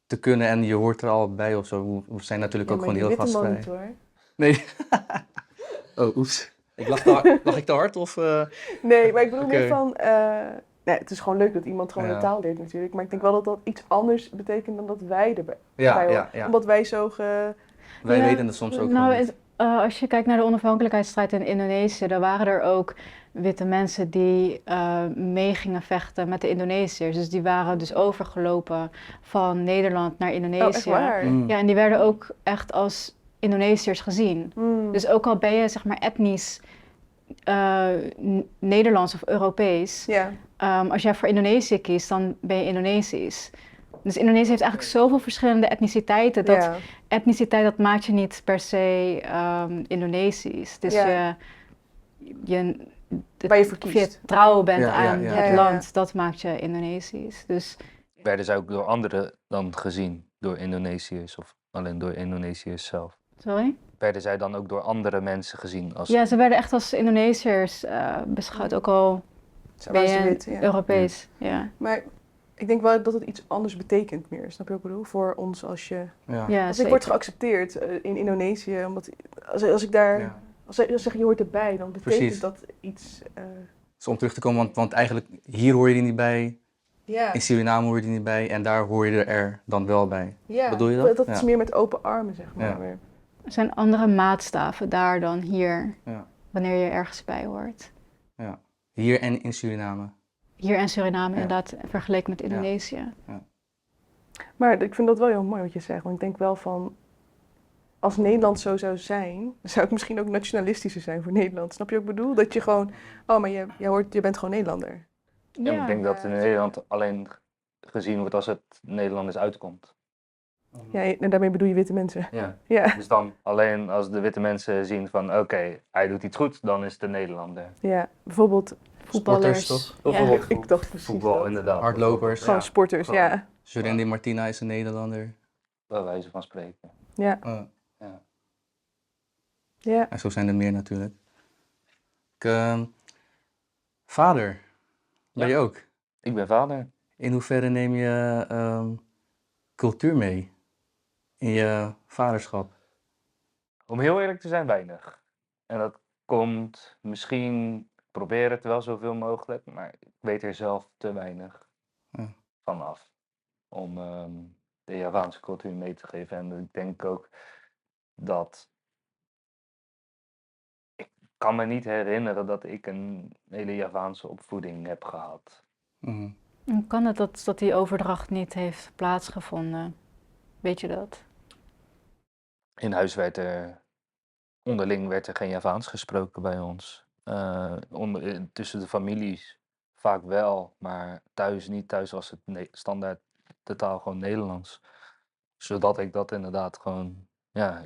te kunnen en je hoort er al bij of zo. We zijn natuurlijk Ja, ook maar gewoon die heel witte man gastvrij. niet hoor. Nee. Oh, oeps. Lag ik te hard of... Nee, maar ik bedoel Oké. meer van... nee, het is gewoon leuk dat iemand gewoon Ja. de taal leert natuurlijk. Maar ik denk wel dat dat iets anders betekent dan dat wij erbij Ja, bij ja, horen. ja. Omdat wij zo Wij Ja, weten het soms ook nou, gewoon niet. als je kijkt naar de onafhankelijkheidsstrijd in Indonesië, dan waren er ook witte mensen die mee gingen vechten met de Indonesiërs. Dus die waren dus overgelopen van Nederland naar Oh, echt Indonesië. waar? Mm. Ja, en die werden ook echt als Indonesiërs gezien. Hmm. Dus ook al ben je zeg maar etnisch Nederlands of Europees, Ja, als jij voor Indonesië kiest, dan ben je Indonesisch. Dus Indonesië heeft eigenlijk zoveel verschillende etniciteiten. Dat ja. etniciteit dat maakt je niet per se Indonesisch. Dus Ja. het- Waar je voor of kiest. trouw bent Ja, ja, aan ja. het Ja, ja, land, dat maakt je Indonesisch. Dus Werden zij ook door anderen dan gezien, door Indonesiërs of alleen door Indonesiërs zelf? sorry? Werden zij dan ook door andere mensen gezien als... Ja, ze werden echt als Indonesiërs beschouwd, ook al Zo ben was je je wit, ja. Europees. Ja. Maar ik denk wel dat het iets anders betekent meer. Snap je wat ik bedoel? Voor ons als je... Ja. Ja, Als ik zeker. word geaccepteerd in Indonesië, omdat als ik daar... Ja. Als ze zeggen je hoort erbij, dan betekent Precies. dat iets... Dus om terug te komen, want eigenlijk hier hoor je er niet bij, ja, in Suriname hoor je er niet bij en daar hoor je er dan wel bij. ja. Bedoel je dat? Dat is Ja. meer met open armen, zeg maar. Ja. Weer. Er zijn andere maatstaven daar dan hier, Ja. wanneer je ergens bij hoort. Hier en in Suriname. Hier en Suriname Ja. inderdaad, vergeleken met Indonesië. Maar ik vind dat wel heel mooi wat je zegt. Want ik denk wel van... Als Nederland zo zou zijn, dan zou ik misschien ook nationalistischer zijn voor Nederland. Snap je wat ik bedoel? Dat je gewoon... Oh, maar je bent gewoon Nederlander. Ja, maar ik denk dat in Nederland alleen gezien wordt als het Nederlanders uitkomt. Ja, en daarmee bedoel je witte mensen. Ja. Ja, Dus dan alleen als de witte mensen zien van oké, hij doet iets goed, dan is het een Nederlander. ja. Bijvoorbeeld Voetballers. Sporters, Of Ja. bijvoorbeeld Ik dacht precies voetbal dat. inderdaad. Hardlopers. gewoon Ja, sporters, gewoon. ja. Jurendi Martina is een Nederlander. bij wijze van spreken. Ja, Ja. ja. En zo zijn er meer natuurlijk. Vader, ben Ja. je ook? Ik ben vader. In hoeverre neem je cultuur mee in je vaderschap? Om heel eerlijk te zijn, weinig. En dat komt misschien, ik probeer het wel zoveel mogelijk, maar ik weet er zelf te weinig Ja. van af. Om de Javaanse cultuur mee te geven. En ik denk ook dat ik kan me niet herinneren dat ik een hele Javaanse opvoeding heb gehad. Mhm. Hoe kan het dat die overdracht niet heeft plaatsgevonden? Weet je dat? In huis onderling werd er geen Javaans gesproken bij ons. Tussen de families vaak wel, maar thuis niet. Thuis was het standaard de taal gewoon Nederlands. Zodat ik dat inderdaad gewoon, ja,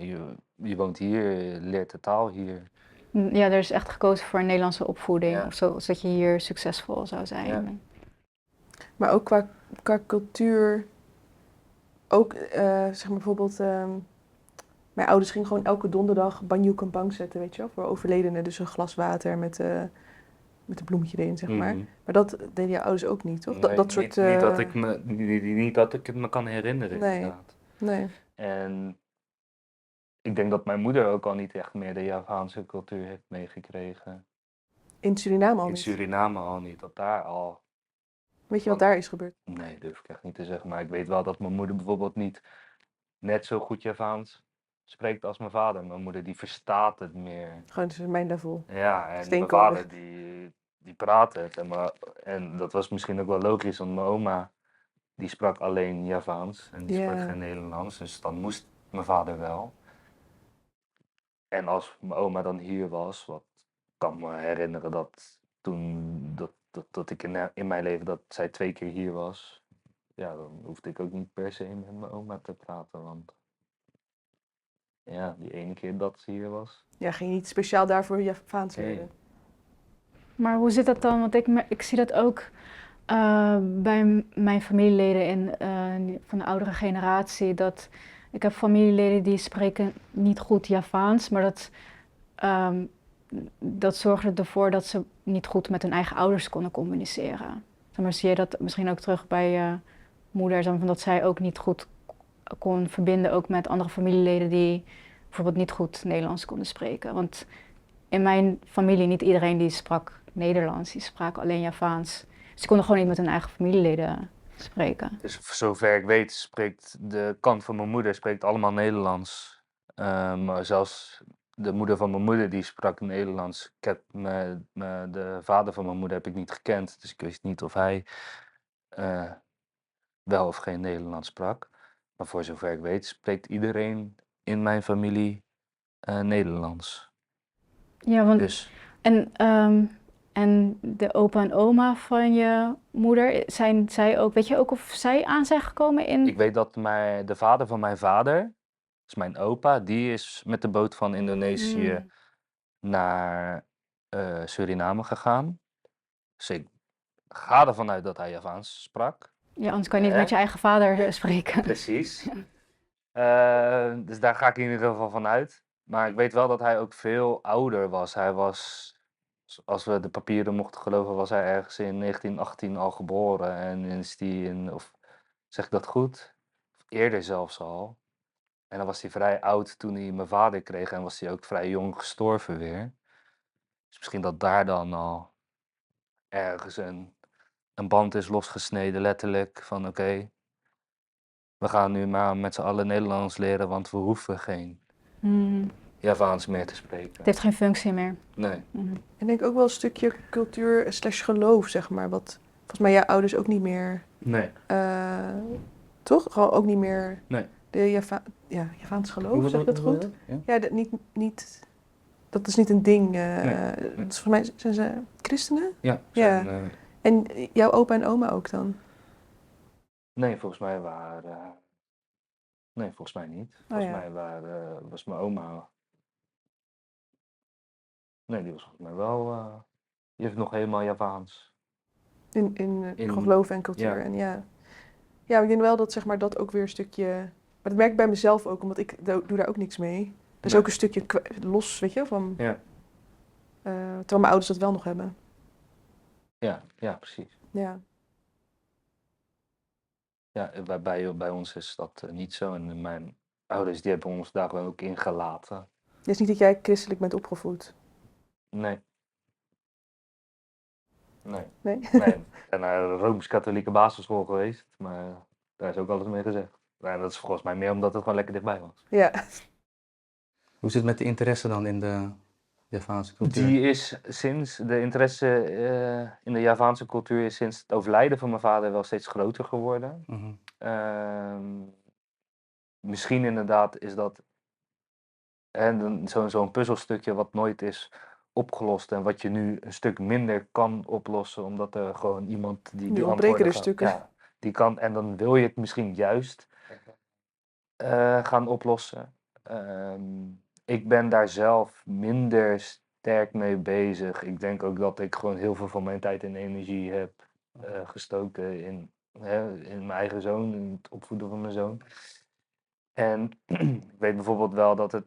je woont hier, je leert de taal hier. Ja, er is echt gekozen voor een Nederlandse opvoeding, Ja. of zo, zodat je hier succesvol zou zijn. Ja. Maar ook qua cultuur, ook zeg maar bijvoorbeeld, mijn ouders gingen gewoon elke donderdag banyu kampang zetten, weet je wel, voor overledenen. Dus een glas water met een bloemetje erin, zeg maar. Mhm. Maar dat deden je ouders ook niet, toch? Nee, Dat soort... niet dat ik het me kan herinneren, Nee. inderdaad. Nee. En ik denk dat mijn moeder ook al niet echt meer de Javaanse cultuur heeft meegekregen. In Suriname al In niet. Suriname al niet, dat daar al... Weet je wat daar is gebeurd? Nee, durf ik echt niet te zeggen. Maar ik weet wel dat mijn moeder bijvoorbeeld niet net zo goed Javaans spreekt als mijn vader. Mijn moeder die verstaat het meer. Gewoon, dus mijn level. Ja, en mijn Steenkolen. vader die praat het. En dat was misschien ook wel logisch, want mijn oma die sprak alleen Javaans. En die sprak Ja. geen Nederlands, dus dan moest mijn vader wel. En als mijn oma dan hier was, wat ik kan me herinneren dat toen dat ik in mijn leven dat zij 2 keer hier was, ja, dan hoefde ik ook niet per se met mijn oma te praten, want Ja, die ene keer dat ze hier was. Ja, ging je niet speciaal daarvoor Javaans Nee. leren? Maar hoe zit dat dan? Want ik zie dat ook bij mijn familieleden van de oudere generatie. Dat ik heb familieleden die spreken niet goed Javaans, maar ehm, dat zorgde ervoor dat ze niet goed met hun eigen ouders konden communiceren. Maar zie je dat misschien ook terug bij je moeder, van dat zij ook niet goed kon verbinden ook met andere familieleden die bijvoorbeeld niet goed Nederlands konden spreken. Want in mijn familie niet iedereen die sprak Nederlands, die sprak alleen Javaans. Ze konden gewoon niet met hun eigen familieleden spreken. Dus voor zover ik weet spreekt de kant van mijn moeder spreekt allemaal Nederlands. Maar zelfs de moeder van mijn moeder die sprak Nederlands. Ik heb de vader van mijn moeder heb ik niet gekend, dus ik wist niet of hij wel of geen Nederlands sprak. Maar voor zover ik weet spreekt iedereen in mijn familie Nederlands. Ja, want Dus en de opa en oma van je moeder, zijn zij ook, weet je ook of zij aan zijn gekomen in... ik weet dat de vader van mijn vader, dus mijn opa, die is met de boot van Indonesië naar Suriname gegaan. Dus ik ga ervan uit dat hij Javaans sprak. Ja, anders kan je niet met je eigen vader spreken. Precies. Dus daar ga ik in ieder geval van uit. Maar ik weet wel dat hij ook veel ouder was. Hij was, als we de papieren mochten geloven, was hij ergens in 1918 al geboren. En is die of zeg ik dat goed? Of eerder zelfs al. En dan was hij vrij oud toen hij mijn vader kreeg en was hij ook vrij jong gestorven weer. Dus misschien dat daar dan al ergens een band is losgesneden, letterlijk. Van oké, we gaan nu maar met z'n allen Nederlands leren, want we hoeven geen Hmm, Javaans meer te spreken. het heeft geen functie meer. Nee. Mhm. En ik denk ook wel een stukje cultuur / geloof, zeg maar. Wat volgens mij jouw ouders ook niet meer... Nee. toch? Gewoon ook niet meer... Nee. De Javaans geloof, zeg ik dat goed? Ja? Ja, niet, dat is niet een ding. Nee. Dus volgens mij zijn ze christenen. Ja. Ja. En jouw opa en oma ook dan? Nee, volgens mij nee, volgens mij niet. Volgens ja. mij was mijn oma... Nee, die was volgens mij wel... die heeft nog helemaal Javaans. In In- geloof en cultuur. ja. En ja, ik denk wel dat zeg maar, dat ook weer een stukje... Maar dat merk ik bij mezelf ook, omdat ik doe daar ook niks mee. Dat is Nee. ook een stukje los, weet je, van... Ja. terwijl mijn ouders dat wel nog hebben. Ja, precies. Ja. Ja, bij ons is dat niet zo. En mijn ouders die hebben ons daar ook in gelaten. Het is niet dat jij christelijk bent opgevoed. Nee. Nee. Nee? Nee. Ik ben naar een Rooms-Katholieke basisschool geweest, maar daar is ook alles mee gezegd. Maar dat is volgens mij meer omdat het gewoon lekker dichtbij was. Ja. Hoe zit het met de interesse dan in de Javaanse cultuur? Die is sinds de interesse in de Javaanse cultuur is sinds het overlijden van mijn vader wel steeds groter geworden. Mhm. Misschien inderdaad is dat zo'n puzzelstukje wat nooit is opgelost en wat je nu een stuk minder kan oplossen, omdat er gewoon iemand die Die antwoorden ontbrekende gaat- stukken. Ja, die kan, en dan wil je het misschien juist gaan oplossen. Ik ben daar zelf minder sterk mee bezig. Ik denk ook dat ik gewoon heel veel van mijn tijd en energie heb gestoken in mijn eigen zoon, in het opvoeden van mijn zoon. En ik weet bijvoorbeeld wel dat het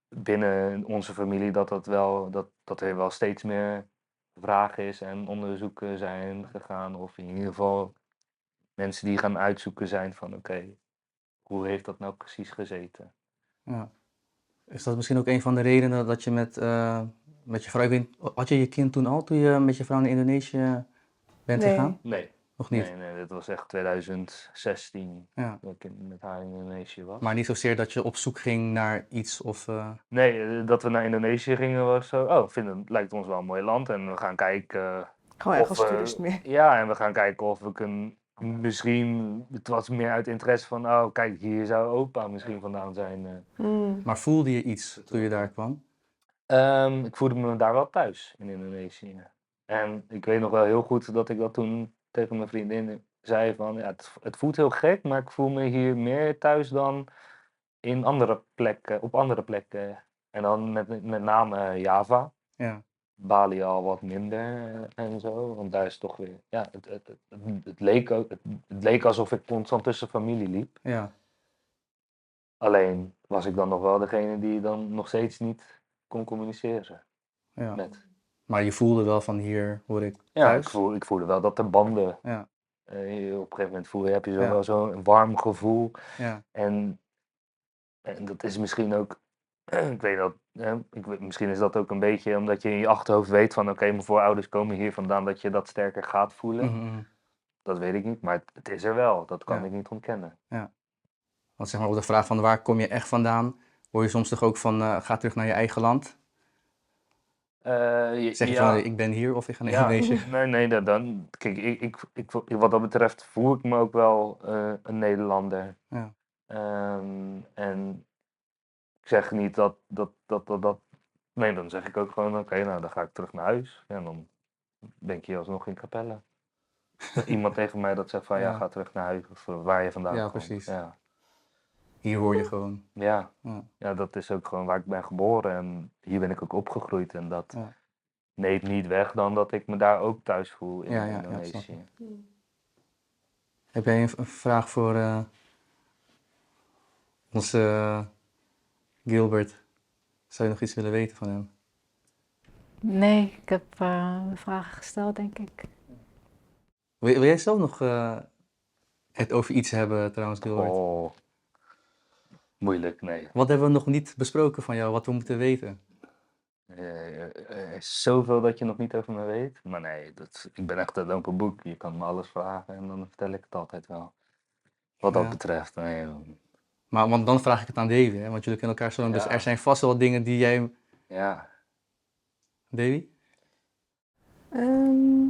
binnen onze familie dat er wel steeds meer vragen is en onderzoeken zijn gegaan. Of in ieder geval mensen die gaan uitzoeken zijn van oké, hoe heeft dat nou precies gezeten? Ja. Is dat misschien ook een van de redenen dat je met je vrouw, ik weet, had je je kind toen je met je vrouw naar Indonesië bent Nee. gegaan? Nee, Nog niet? nee, dit was echt 2016 Ja. dat ik met haar in Indonesië was. Maar niet zozeer dat je op zoek ging naar iets of... Nee, dat we naar Indonesië gingen was zo, lijkt ons wel een mooi land en we gaan kijken... Gewoon echt Of, als toerist meer. Ja, en we gaan kijken of we kunnen... Misschien, het was meer uit interesse van, oh kijk, hier zou opa misschien vandaan zijn. Maar voelde je iets toen je daar kwam? Ik voelde me daar wel thuis in Indonesië. En ik weet nog wel heel goed dat ik dat toen tegen mijn vriendin zei van, ja, het voelt heel gek, maar ik voel me hier meer thuis dan in andere plekken, op andere plekken. En dan met name Java. Ja, Bali al wat minder en zo. Want daar is toch weer. Ja, het leek ook, het leek alsof ik constant tussen familie liep. ja, Alleen was ik dan nog wel degene die dan nog steeds niet kon communiceren ja. met. Maar je voelde wel van hier hoor ik Ja, thuis. ik voelde wel dat de banden. Ja, Op een gegeven moment heb je Ja. wel zo'n warm gevoel. ja, En dat is misschien ook. Ik weet dat. Misschien is dat ook een beetje omdat je in je achterhoofd weet van oké, mijn voorouders komen hier vandaan dat je dat sterker gaat voelen. mhm. Dat weet ik niet, maar het is er wel. Dat kan Ja. ik niet ontkennen. Want zeg maar op de vraag van waar kom je echt vandaan, hoor je soms toch ook van ga terug naar je eigen land. Zeg je van ik ben hier of ik ga naar Ja, Indonesië. nee, dan. Kijk, wat dat betreft voel ik me ook wel een Nederlander. Ja. En ik zeg niet dat. Nee, dan zeg ik ook gewoon, oké, nou dan ga ik terug naar huis. En dan ben ik hier alsnog in Capelle. Dat iemand tegen mij dat zegt van, ja, Ja. ga terug naar huis. Of waar je vandaan Ja, komt. precies. Ja. Hier hoor je gewoon. Ja. Ja. Ja, dat is ook gewoon waar ik ben geboren. En hier ben ik ook opgegroeid. En dat Ja. neemt niet weg dan dat ik me daar ook thuis voel in Ja, ja, Indonesië. snap Heb jij een vraag voor onze Gilbert? Zou je nog iets willen weten van hem? Nee, ik heb vragen gesteld, denk ik. Wil jij zelf nog het over iets hebben trouwens, Gilbert? Oh, moeilijk, nee. Wat hebben we nog niet besproken van jou, wat we moeten weten? Er is zoveel dat je nog niet over me weet. Maar nee, ik ben echt een open boek. Je kan me alles vragen en dan vertel ik het altijd wel. Wat dat Ja. betreft. Nee, joh. Maar want dan vraag ik het aan Davy, hè? Want jullie kennen elkaar zo lang. Dus Ja. er zijn vast wel wat dingen die jij... Ja. Davy? Ehm,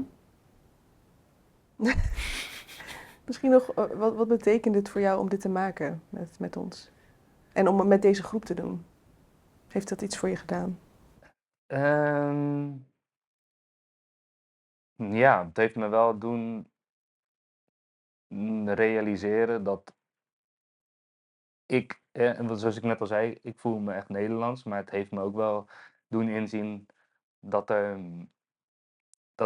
Misschien nog, wat betekent het voor jou om dit te maken met ons? En om het met deze groep te doen? Heeft dat iets voor je gedaan? Ja, het heeft me wel doen realiseren dat zoals ik net al zei, ik voel me echt Nederlands, maar het heeft me ook wel doen inzien dat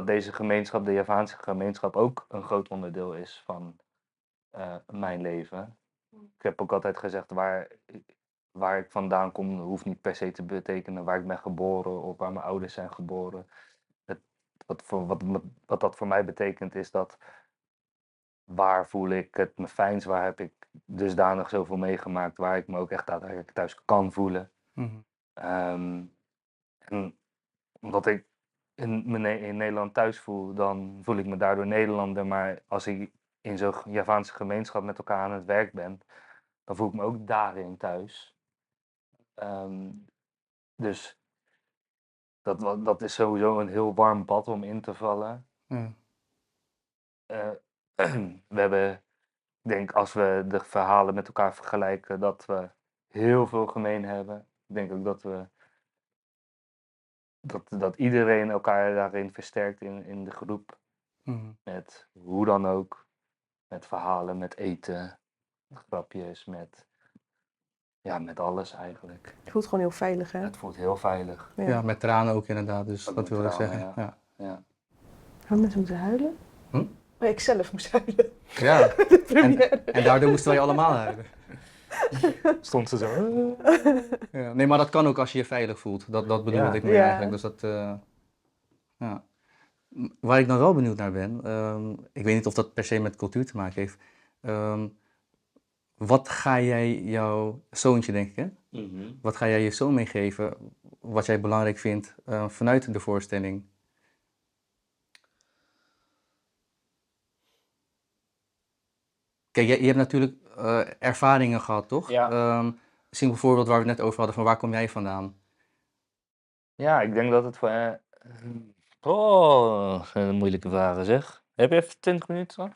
deze gemeenschap, de Javaanse gemeenschap, ook een groot onderdeel is van mijn leven. Ik heb ook altijd gezegd, waar ik vandaan kom, hoeft niet per se te betekenen waar ik ben geboren of waar mijn ouders zijn geboren. Wat dat voor mij betekent is dat waar voel ik het me fijnst, waar heb ik dusdanig zoveel meegemaakt, waar ik me ook echt daadwerkelijk thuis kan voelen. Mhm. En omdat ik in Nederland thuis voel, dan voel ik me daardoor Nederlander. Maar als ik in zo'n Javaanse gemeenschap met elkaar aan het werk ben, dan voel ik me ook daarin thuis. Dus dat is sowieso een heel warm bad om in te vallen. Ja. We hebben, ik denk als we de verhalen met elkaar vergelijken, dat we heel veel gemeen hebben. Ik denk ook dat iedereen elkaar daarin versterkt in de groep. Mhm. Met hoe dan ook. Met verhalen, met eten, grapjes, met alles eigenlijk. Je voelt gewoon heel veilig, hè? Het voelt heel veilig. Ja, met tranen ook inderdaad, dus Ook dat met wil ik tranen, zeggen. Ja. Ja. Gaan mensen moeten huilen? Hm? Oh, ik zelf moest huilen. Ja. De première. En daardoor moesten wij allemaal huilen. Stond ze zo. Ja. Nee, maar dat kan ook als je je veilig voelt. Dat bedoelde Ja. ik meer Ja. eigenlijk. Dus dat, ja. Waar ik dan wel benieuwd naar ben, ik weet niet of dat per se met cultuur te maken heeft. Wat ga jij jouw zoontje, denk ik, hè? Wat ga jij je zoon meegeven, wat jij belangrijk vindt vanuit de voorstelling? Kijk, je hebt natuurlijk ervaringen gehad, toch? Ja. Misschien bijvoorbeeld waar we het net over hadden, van waar kom jij vandaan? Ja, ik denk dat het voor... dat zijn moeilijke vragen zeg. Heb je even 20 minuten?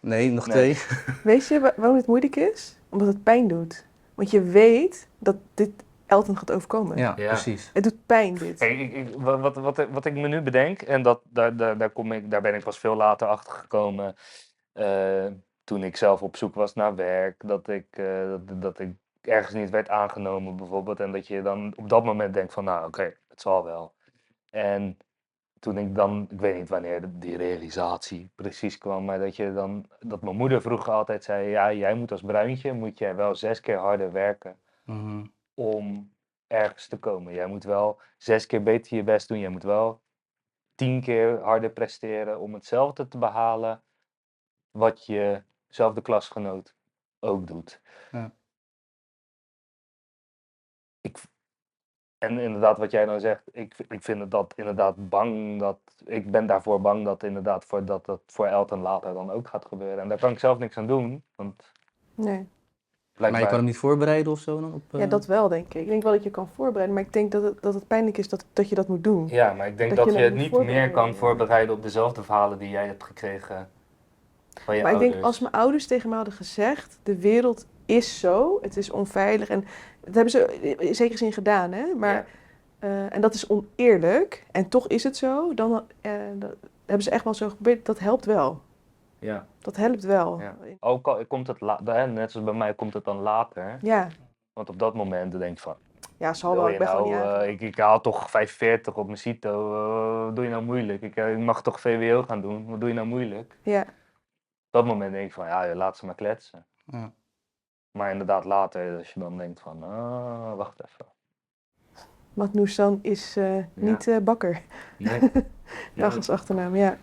Nee, nog Nee. 2. Weet je waarom het moeilijk is? Omdat het pijn doet. Want je weet dat dit Elton gaat overkomen. Ja, Ja. precies. Het doet pijn, dit. Kijk, wat ik me nu bedenk, en daar ben ik pas veel later achter gekomen, toen ik zelf op zoek was naar werk, dat ik ergens niet werd aangenomen bijvoorbeeld. En dat je dan op dat moment denkt van, nou oké, het zal wel. En toen ik dan, ik weet niet wanneer die realisatie precies kwam, maar dat mijn moeder vroeger altijd zei, ja, jij moet als bruintje, moet jij wel 6 keer harder werken Mhm. om ergens te komen. Jij moet wel 6 keer beter je best doen. Jij moet wel 10 keer harder presteren om hetzelfde te behalen wat jezelfde klasgenoot ook doet. Ja. En inderdaad, wat jij nou zegt, ik vind het dat inderdaad ik ben daarvoor bang dat inderdaad dat voor Elton later dan ook gaat gebeuren. En daar kan ik zelf niks aan doen, want Nee. Maar je blijkbaar... kan hem niet voorbereiden of zo dan? Ja, dat wel, denk ik. Ik denk wel dat je kan voorbereiden, maar ik denk dat het pijnlijk is dat je dat moet doen. Ja, maar ik denk Dat dat je je dat het moet niet meer voorbereiden, kan ja. voorbereiden op dezelfde verhalen die jij hebt gekregen van je Maar ik ouders. denk, als mijn ouders tegen me hadden gezegd, de wereld is zo, het is onveilig. En dat hebben ze in zekere zin gedaan, hè. Maar, en dat is oneerlijk, en toch is het zo. Dan hebben ze echt wel zo geprobeerd, dat helpt wel. Ja. Dat helpt wel. Ja. Ook al komt het net zoals bij mij komt het dan later. Ja, Want op dat moment denk ik van, ja, zal wil wel. je Ik ben gewoon niet nou, aangenomen. ik haal toch 45 op mijn CITO, wat doe je nou moeilijk? Ik mag toch VWO gaan doen, wat doe je nou moeilijk? Ja, Op dat moment denk ik van, ja, laat ze maar kletsen. Ja. Maar inderdaad later, als je dan denkt van, wacht even. Matnoesan is niet Bakker. Nee. Dag als achternaam, ja.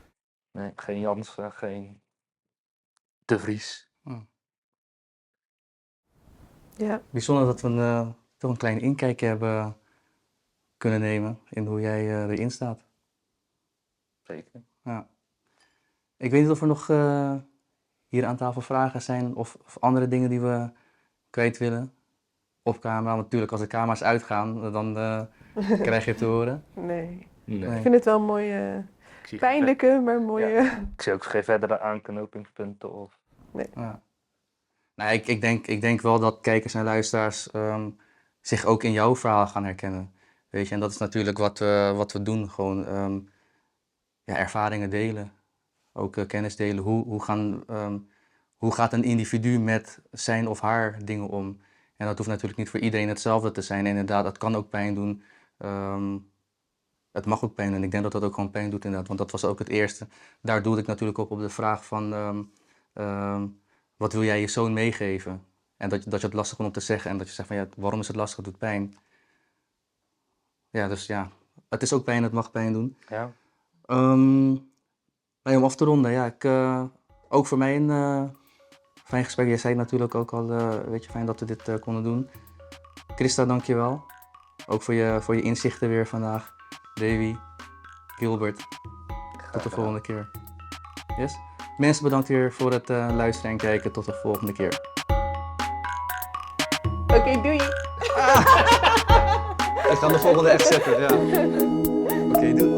Nee, geen Jansen, geen De Vries. Ja, Bijzonder dat we toch een klein inkijkje hebben kunnen nemen in hoe jij erin staat. Zeker. Ja. Ik weet niet of er nog hier aan tafel vragen zijn of andere dingen die we kwijt willen. Op camera, want natuurlijk als de camera's uitgaan, dan krijg je het te horen. nee. Nee. Ik vind het wel een mooie, Ik zie pijnlijke, maar mooie... Ik zie ook geen verdere aanknopingspunten of... Ja. Nou, ik denk wel dat kijkers en luisteraars zich ook in jouw verhaal gaan herkennen. Weet je, en dat is natuurlijk wat we doen. Gewoon ervaringen delen. Ook kennis delen. Hoe gaat een individu met zijn of haar dingen om? En dat hoeft natuurlijk niet voor iedereen hetzelfde te zijn. En inderdaad, dat kan ook pijn doen. Het mag ook pijn doen. En ik denk dat dat ook gewoon pijn doet inderdaad. Want dat was ook het eerste. Daar doelde ik natuurlijk op de vraag van... wat wil jij je zoon meegeven? En dat je het lastig vindt om te zeggen. En dat je zegt van ja, waarom is het lastig? Het doet pijn. Ja, dus ja. Het is ook pijn, het mag pijn doen. Ja. Om af te ronden, ja. Ook voor mij een fijn gesprek. Jij zei het natuurlijk ook al, weet je, fijn dat we dit konden doen. Christa, dankjewel. Ook voor je inzichten weer vandaag. Davy, Gilbert. Tot de volgende keer. Yes? Mensen, bedankt weer voor het luisteren en kijken. Tot de volgende keer. Oké, doei! Ik ga de volgende echt zetten, ja. Oké, doei.